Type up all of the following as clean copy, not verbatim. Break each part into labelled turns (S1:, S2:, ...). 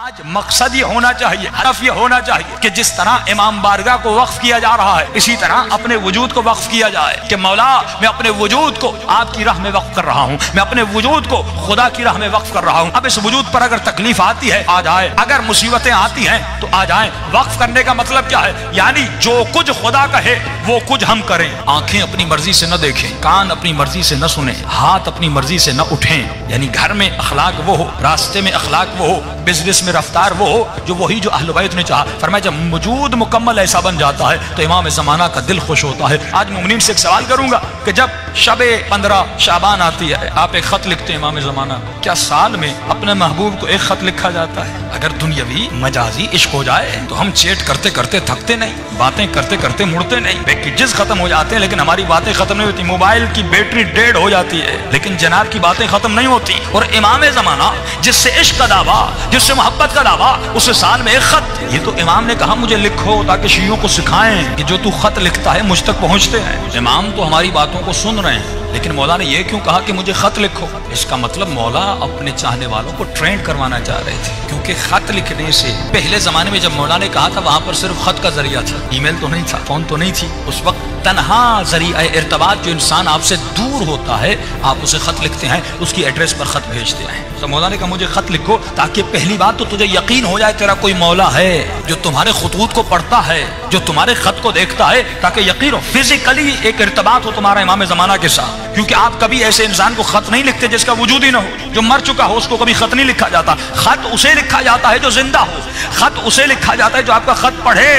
S1: آج مقصد یہ ہونا چاہیے، ہدف یہ ہونا چاہیے کہ جس طرح امام بارگاہ کو وقف کیا جا رہا ہے اسی طرح اپنے وجود کو وقف کیا جائے کہ مولا میں اپنے وجود کو آپ کی راہ میں وقف کر رہا ہوں، میں اپنے وجود کو خدا کی راہ میں وقف کر رہا ہوں۔ اب اس وجود پر اگر تکلیف آتی ہے آ جائے، اگر مصیبتیں آتی ہیں تو آ جائیں۔ وقف کرنے کا مطلب کیا ہے؟ یعنی جو کچھ خدا کہے وہ کچھ ہم کریں۔ آنکھیں اپنی مرضی سے نہ دیکھیں، کان اپنی مرضی سے نہ سنیں، ہاتھ اپنی مرضی سے نہ اٹھیں۔ یعنی گھر میں اخلاق وہ ہو، راستے میں اخلاق وہ ہو، بزنس میں رفتار وہ ہو جو وہی جو اہل بیت نے چاہا۔ فرمایا جب وجود مکمل ایسا بن جاتا ہے تو امام زمانہ کا دل خوش ہوتا ہے۔ آج مومنین سے ایک سوال کروں گا کہ جب شب 15 شعبان آتی ہے آپ ایک خط لکھتے ہیں امام زمانہ، کیا سال میں اپنے محبوب کو ایک خط لکھا جاتا ہے؟ اگر دنیاوی مجازی عشق ہو جائے تو ہم چیٹ کرتے کرتے تھکتے نہیں، باتیں کرتے کرتے مڑتے نہیں، پیکیجز ختم ہو جاتے ہیں لیکن ہماری باتیں ختم نہیں ہوتی، موبائل کی بیٹری ڈیڈ ہو جاتی ہے لیکن جناب کی باتیں ختم نہیں ہوتی۔ اور امام زمانہ جس سے عشق کا دعویٰ، جس سے محبت کا دعویٰ، اسے سال میں ایک خط۔ یہ تو امام نے کہا مجھے لکھو تاکہ شیعوں کو سکھائیں کہ جو تو خط لکھتا ہے مجھ تک پہنچتے ہیں۔ امام تو ہماری باتوں کو سن رہے ہیں لیکن مولا نے یہ کیوں کہا کہ مجھے خط لکھو؟ اس کا مطلب مولا اپنے چاہنے والوں کو ٹرینڈ کروانا چاہ رہے تھے، کیونکہ خط لکھنے سے پہلے زمانے میں جب مولا نے کہا تھا وہاں پر صرف خط کا ذریعہ تھا، ای میل تو نہیں تھا، فون تو نہیں تھی۔ اس وقت تنہا ذریعہ ارتباط جو انسان آپ سے دور ہوتا ہے آپ اسے خط لکھتے ہیں، اس کی ایڈریس پر خط بھیجتے ہیں۔ تو مولا نے کہا مجھے خط لکھو تاکہ پہلی بات تو تجھے یقین ہو جائے تیرا کوئی مولا ہے جو تمہارے خطوط کو پڑھتا ہے، جو تمہارے خط کو دیکھتا ہے، تاکہ یقین ہو فزیکلی ایک ارتباط ہو تمہارا امام زمانہ کے ساتھ۔ کیونکہ آپ کبھی ایسے انسان کو خط نہیں لکھتے جس کا وجود ہی نہ ہو، جو مر چکا ہو اس کو کبھی خط نہیں لکھا جاتا۔ خط اسے لکھا جاتا ہے جو زندہ ہو، خط اسے لکھا جاتا ہے جو آپ کا خط پڑھے۔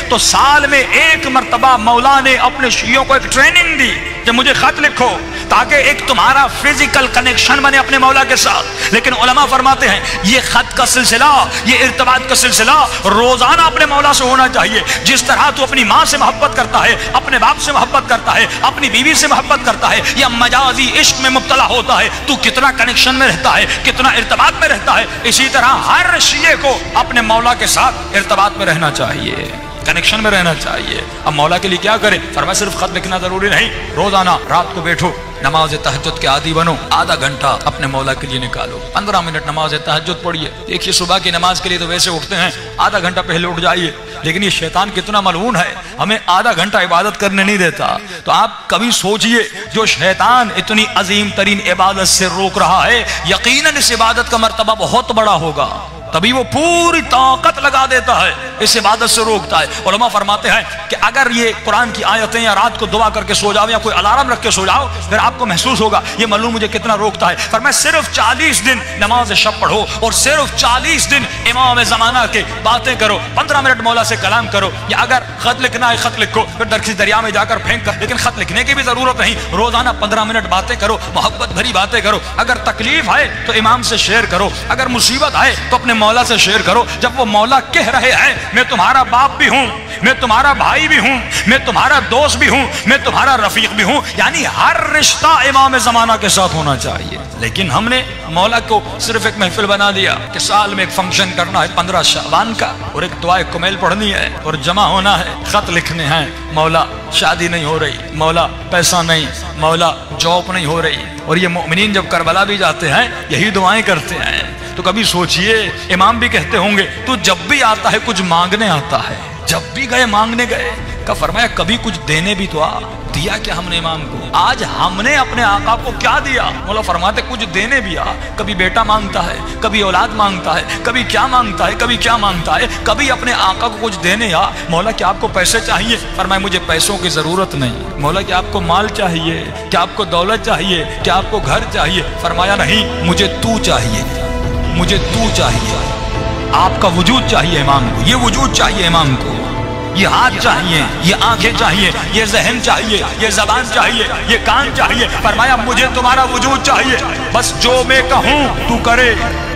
S1: تو سال میں ایک مرتبہ مولا نے اپنے شیعوں کو ایک ٹریننگ دی کہ مجھے خط لکھو تاکہ ایک تمہارا فزیکل کنیکشن بنے اپنے مولا کے ساتھ۔ لیکن علماء فرماتے ہیں یہ خط کا سلسلہ، یہ ارتباط کا سلسلہ روزانہ اپنے مولا سے ہونا چاہیے۔ جس طرح تو اپنی ماں سے محبت کرتا ہے، اپنے باپ سے محبت کرتا ہے، اپنی بیوی سے محبت کرتا ہے یا مجازی عشق میں مبتلا ہوتا ہے، تو کتنا کنیکشن میں رہتا ہے، کتنا ارتباط میں رہتا ہے۔ اسی طرح ہر شیعہ کو اپنے مولا کے ساتھ ارتباط میں رہنا چاہیے، کنیکشن میں رہنا چاہیے۔ اب مولا کے لیے کیا کرے؟ فرمایا صرف خط لکھنا ضروری نہیں، روزانہ رات کو بیٹھو، نماز تہجد کے عادی بنو، آدھا گھنٹہ اپنے مولا کے لیے نکالو، 15 منٹ نماز تہجد پڑھیے۔ دیکھیے صبح کی نماز کے لیے تو ویسے اٹھتے ہیں، آدھا گھنٹہ پہلے اٹھ جائیے، لیکن یہ شیطان کتنا ملعون ہے، ہمیں آدھا گھنٹہ عبادت کرنے نہیں دیتا۔ تو آپ کبھی سوچئے جو شیطان اتنی عظیم ترین عبادت سے روک رہا ہے، یقیناً اس عبادت کا مرتبہ بہت بڑا ہوگا، تبھی وہ پوری طاقت لگا دیتا ہے، اس عبادت سے روکتا ہے۔ علماء فرماتے ہیں کہ اگر یہ قرآن کی آیتیں یا رات کو دعا کر کے سو جاؤ یا کوئی الارم رکھ کے سو جاؤ پھر آپ کو محسوس ہوگا یہ معلوم مجھے کتنا روکتا ہے۔ فرمایا صرف 40 دن نماز شب پڑھو اور صرف 40 دن امام زمانہ کے باتیں کرو، 15 منٹ مولا سے کلام کرو، یا اگر خط لکھنا ہے خط لکھو، پھر درخت دریا میں جا کر پھینک کر، لیکن خط لکھنے کی بھی ضرورت نہیں، روزانہ 15 منٹ باتیں کرو، محبت بھری باتیں کرو۔ اگر تکلیف ہے تو امام سے شیئر کرو، اگر مصیبت ہے تو اپنے مولا سے شیئر کرو۔ جب وہ مولا کہہ رہے ہیں میں تمہارا باپ بھی ہوں، میں تمہارا بھائی بھی ہوں، میں تمہارا دوست بھی ہوں، میں تمہارا رفیق بھی ہوں، یعنی ہر رشتہ امام زمانہ کے ساتھ ہونا چاہیے۔ لیکن ہم نے مولا کو صرف ایک محفل بنا دیا کہ سال میں ایک فنکشن کرنا ہے 15 شعبان کا، اور ایک دعائے کمیل پڑھنی ہے اور جمع ہونا ہے، خط لکھنے ہیں، مولا شادی نہیں ہو رہی، مولا پیسہ نہیں، مولا جاب نہیں ہو رہی۔ اور یہ مومنین جب کربلا بھی جاتے ہیں یہی دعائیں کرتے ہیں۔ تو کبھی سوچئے امام بھی کہتے ہوں گے تو جب بھی آتا ہے کچھ مانگنے آتا ہے، جب بھی گئے مانگنے گئے، کا فرمایا کبھی کچھ دینے بھی تو آ دیا کیا ہم نے امام کو؟ آج ہم نے اپنے آقا کو کیا دیا؟ مولا فرماتے کچھ دینے بھی آ۔ کبھی بیٹا مانگتا ہے، کبھی اولاد مانگتا ہے، کبھی کیا مانگتا ہے، کبھی کیا مانگتا ہے، کبھی اپنے آقا کو کچھ دینے آ۔ مولا کیا آپ کو پیسے چاہیے؟ فرمایا مجھے پیسوں کی ضرورت نہیں۔ مولا کیا آپ کو مال چاہیے؟ کیا آپ کو دولت چاہیے؟ کیا آپ کو گھر چاہیے؟ فرمایا نہیں، مجھے تو چاہیے، مجھے تو چاہیے۔ آپ کا وجود چاہیے امام کو، یہ وجود چاہیے امام کو، یہ ہاتھ چاہیے، یہ آنکھیں چاہیے، یہ ذہن چاہیے، یہ زبان چاہیے، یہ کان چاہیے۔ فرمایا مجھے تمہارا وجود چاہیے، بس جو میں کہوں تو کرے،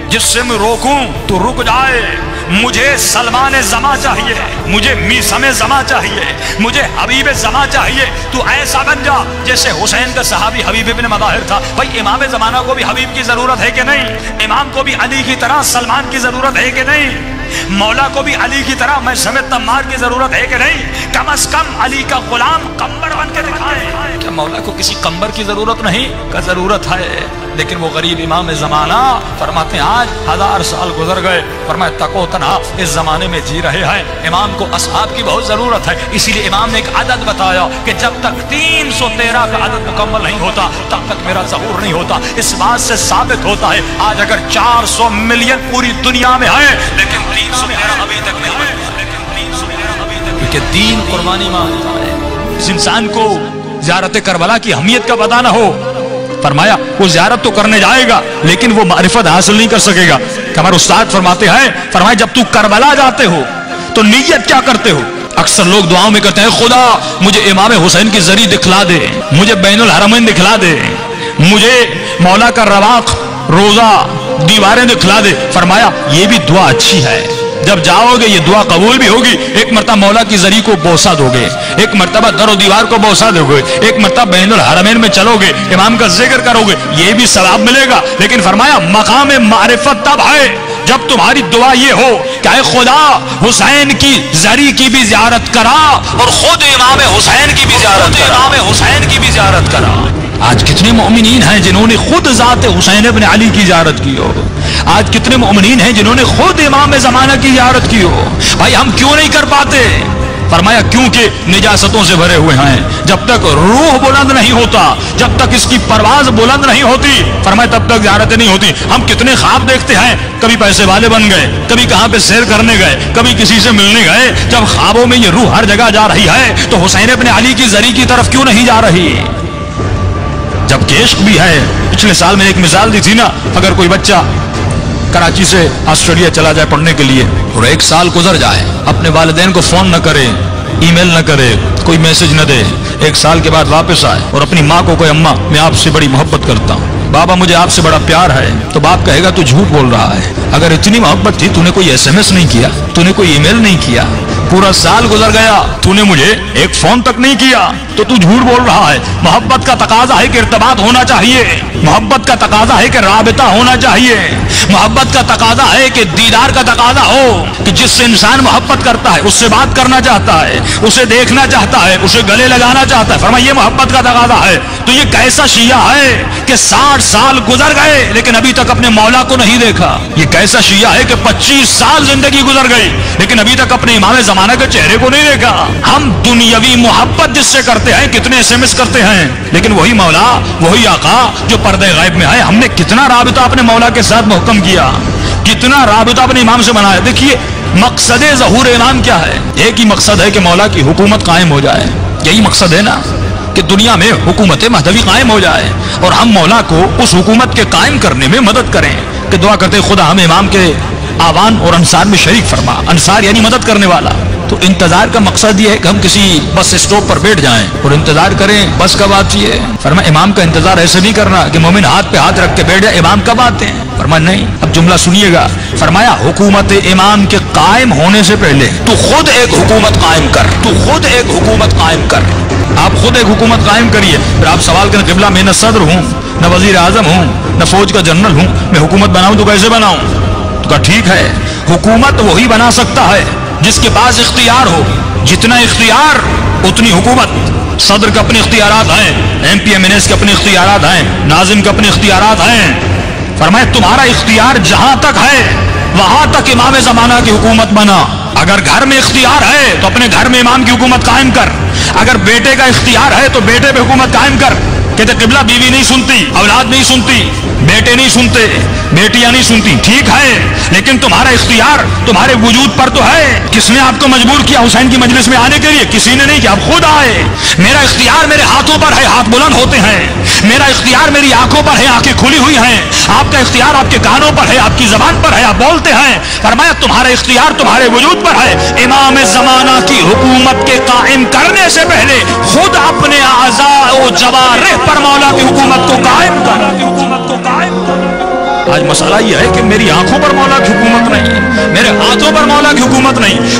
S1: جس سے میں روکوں تو رک جائے۔ مجھے سلمان زماں چاہیے، مجھے میثم زماں چاہیے، مجھے حبیب زماں چاہیے۔ تو ایسا بن جا جیسے حسین کا صحابی حبیب ابن مظاہر تھا۔ بھائی امام زمانہ کو بھی حبیب کی ضرورت ہے کہ نہیں؟ امام کو بھی علی کی طرح سلمان کی ضرورت ہے کہ نہیں؟ مولا کو بھی علی کی طرح میں سمیت تمار کی ضرورت ہے کہ نہیں؟ کم از کم علی کا غلام قمبر بن کے دکھائے. کیا مولا کو کسی قمبر کی ضرورت نہیں؟ کا ضرورت ہے. لیکن وہ غریب امام زمانہ فرماتے ہیں آج 1000 سال گزر گئے، فرمایا تکو تنہا اس زمانے میں جی رہے ہیں. امام کو اصحاب کی بہت ضرورت ہے. اسی لیے امام نے ایک عدد بتایا کہ جب تک 313 کا عدد مکمل نہیں ہوتا تب تک میرا ظہور نہیں ہوتا. اس بات سے ثابت ہوتا ہے آج اگر 400 ملین پوری دنیا میں ہے لیکن 313 ابھی تک نہیں ہے، کیونکہ دین قربانی مانگتا ہے. اس انسان کو زیارت کربلا کی اہمیت کا پتہ نہ ہو، فرمایا وہ زیارت تو کرنے جائے گا لیکن وہ معرفت حاصل نہیں کر سکے گا. کہ ہمارے استاد فرماتے ہیں، فرمایا جب تو کربلا جاتے ہو تو نیت کیا کرتے ہو؟ اکثر لوگ دعاؤں میں کہتے ہیں خدا مجھے امام حسین کی زری دکھلا دے، مجھے بین الحرمین دکھلا دے، مجھے مولا کا رواق روزہ دیواریں دکھلا دے. فرمایا یہ بھی دعا اچھی ہے، جب جاؤ گے یہ دعا قبول بھی ہوگی. ایک مرتبہ مولا کی زری کو بوسہ دو گے، ایک مرتبہ در و دیوار کو بوسہ دو گے، ایک مرتبہ بین الحرمین میں چلو گے، امام کا ذکر کرو گے، یہ بھی ثواب ملے گا. لیکن فرمایا مقام معرفت تب ہے جب تمہاری دعا یہ ہو کہ اے خدا حسین کی زری کی بھی زیارت کرا اور خود امام حسین کی بھی زیارت کرا. آج کتنے مومنین ہیں جنہوں نے خود ذات حسین ابن علی کی زیارت کی ہو؟ آج کتنے مومنین ہیں جنہوں نے خود امام زمانہ کی زیارت کی ہو؟ بھائی ہم کیوں نہیں کر پاتے؟ فرمایا کیونکہ نجاستوں سے بھرے ہوئے ہیں. جب تک روح بلند نہیں ہوتا، جب تک اس کی پرواز بلند نہیں ہوتی، فرمایا تب تک زیارتیں نہیں ہوتی. ہم کتنے خواب دیکھتے ہیں، کبھی پیسے والے بن گئے، کبھی کہاں پہ سیر کرنے گئے، کبھی کسی سے ملنے گئے. جب خوابوں میں یہ روح ہر جگہ جا رہی ہے تو حسین ابن علی کی زری کی طرف کیوں نہیں جا رہی؟ جب کہ عشق بھی ہے. پچھلے سال میں ایک مثال دی تھی نا، اگر کوئی بچہ کراچی سے آسٹریلیا چلا جائے پڑھنے کے لیے اور 1 سال گزر جائے، اپنے والدین کو فون نہ کرے، ای میل نہ کرے، کوئی میسج نہ دے، 1 سال کے بعد واپس آئے اور اپنی ماں کو کوئی اماں میں آپ سے بڑی محبت کرتا ہوں، بابا مجھے آپ سے بڑا پیار ہے، تو باپ کہے گا تو جھوٹ بول رہا ہے. اگر اتنی محبت تھی تو نے کوئی SMS نہیں کیا، تو نے کوئی ای میل نہیں کیا، پورا سال گزر گیا تو نے مجھے ایک فون تک نہیں کیا، تو جھوٹ بول رہا ہے. محبت کا تقاضا ہے کہ ارتباط ہونا چاہیے، محبت کا تقاضا ہے کہ رابطہ ہونا چاہیے، محبت کا تقاضا ہے کہ دیدار کا تقاضا ہو کہ جس سے انسان محبت کرتا ہے اس سے بات کرنا چاہتا ہے، اسے دیکھنا چاہتا ہے، اسے گلے لگانا چاہتا ہے. فرمایا یہ محبت کا تقاضا ہے. تو یہ کیسا شیعہ ہے کہ 60 سال گزر گئے لیکن ابھی تک اپنے مولا کو نہیں دیکھا؟ یہ کیسا شیعہ ہے کہ 25 سال زندگی گزر گئی لیکن ابھی تک اپنے امام زمانہ کے چہرے کو نہیں دیکھا؟ ہم دنیاوی محبت جس سے کرتے ہیں، کتنے SMS کرتے ہیں، لیکن وہی مولا، وہی آقا جو پردے غیب میں ہے، ہم نے کتنا رابطہ اپنے مولا کے ساتھ محکم کیا، کتنا رابطہ اپنے امام سے بنایا. دیکھیے مقصد ظہور امام کیا ہے؟ ایک ہی مقصد ہے کہ مولا کی حکومت قائم ہو جائے. یہی مقصد ہے نا کہ دنیا میں حکومت مہدوی قائم ہو جائے اور ہم مولا کو اس حکومت کے قائم کرنے میں مدد کریں. کہ دعا کرتے خدا ہم امام کے آوان اور انصار میں شریک فرما. انصار یعنی مدد کرنے والا. تو انتظار کا مقصد یہ ہے کہ ہم کسی بس اسٹاپ پر بیٹھ جائیں اور انتظار کریں بس کب آتی ہے. فرمایا امام کا انتظار ایسے نہیں کرنا کہ مومن ہاتھ پہ ہاتھ رکھ کے بیٹھ جائے امام کب آتے ہیں. فرمایا نہیں. اب جملہ سنیے گا. فرمایا حکومت امام کے قائم ہونے سے پہلے تو خود ایک حکومت قائم کر، تو خود ایک حکومت قائم کر. آپ خود ایک حکومت قائم کریے. پھر آپ سوال کریں قبلہ میں نہ صدر ہوں، نہ وزیر اعظم ہوں، نہ فوج کا جنرل ہوں، میں حکومت بناؤں تو کیسے بناؤں؟ تو کہا ٹھیک ہے، حکومت وہی بنا سکتا ہے جس کے پاس اختیار ہو. جتنا اختیار اتنی حکومت. صدر کے اپنے اختیارات ہیں، MP MNS کے اپنے اختیارات ہیں، ناظم کے اپنے اختیارات ہیں. فرمایا تمہارا اختیار جہاں تک ہے وہاں تک امام زمانہ کی حکومت بنا. اگر گھر میں اختیار ہے تو اپنے گھر میں امام کی حکومت قائم کر. اگر بیٹے کا اختیار ہے تو بیٹے پہ حکومت قائم کر. کہتے قبلہ بیوی نہیں سنتی، اولاد نہیں سنتی، بیٹے نہیں سنتے، بیٹیاں نہیں سنتی. ٹھیک ہے لیکن تمہارا اختیار تمہارے وجود پر تو ہے. کس نے آپ کو مجبور کیا حسین کی مجلس میں آنے کے لیے؟ کسی نے نہیں کیا، آپ خود آئے. میرا اختیار میرے ہاتھوں پر ہے، ہاتھ بلند ہوتے ہیں. میرا اختیار میری آنکھوں پر ہے، آنکھیں کھلی ہوئی ہیں. آپ کا اختیار آپ کے کانوں پر ہے، آپ کی زبان پر ہے، آپ بولتے ہیں. فرمایا تمہارا اختیار تمہارے وجود پر ہے. امام زمانہ کی حکومت کے قائم کرنے سے پہلے خود اپنے اعضاء و جوارح پر مولا کی حکومت کو قائم کر. آج مسئلہ یہ ہے کہ میری آنکھوں پر مولا کی حکومت نہیں، میرے ہاتھوں پر مولا کی حکومت نہیں.